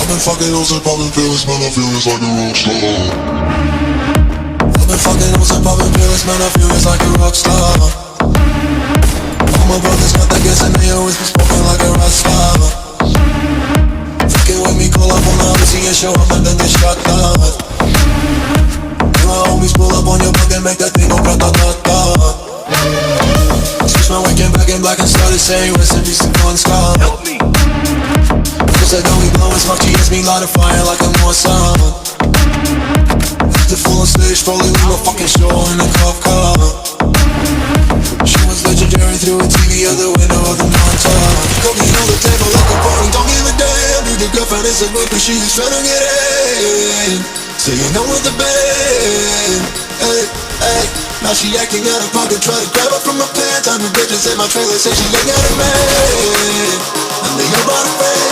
been fucking hoes and popping pills, man, I feel just like a rock star. I've been fucking hoes and popping pills, man, I feel just like a rock star. All my brothers got that gas and they always been smoking like a rock star. Fucking with me, call up on the Uzi and show up and then get shot down. My homies pull up on your block and make that thing go grata-ta-ta. Switch my weekend back in black and started saying rest in peace to Bon Scott. Help me. Cause I know we blowin' smoke, she hits me light a fire like a Morse sun. After full on stage, probably leave a fucking show in a cop car. She was legendary through a TV out the window of the montage. Cocaine on the table like a party, don't give a damn. Dude, your girlfriend is a whip and she's tryna get in. Saying I'm with the band, hey, hey. Now she acting out of pocket, try to grab her from my pants. I'm a bitch in my trailer, say she ain't got a man, and they all bought a friend.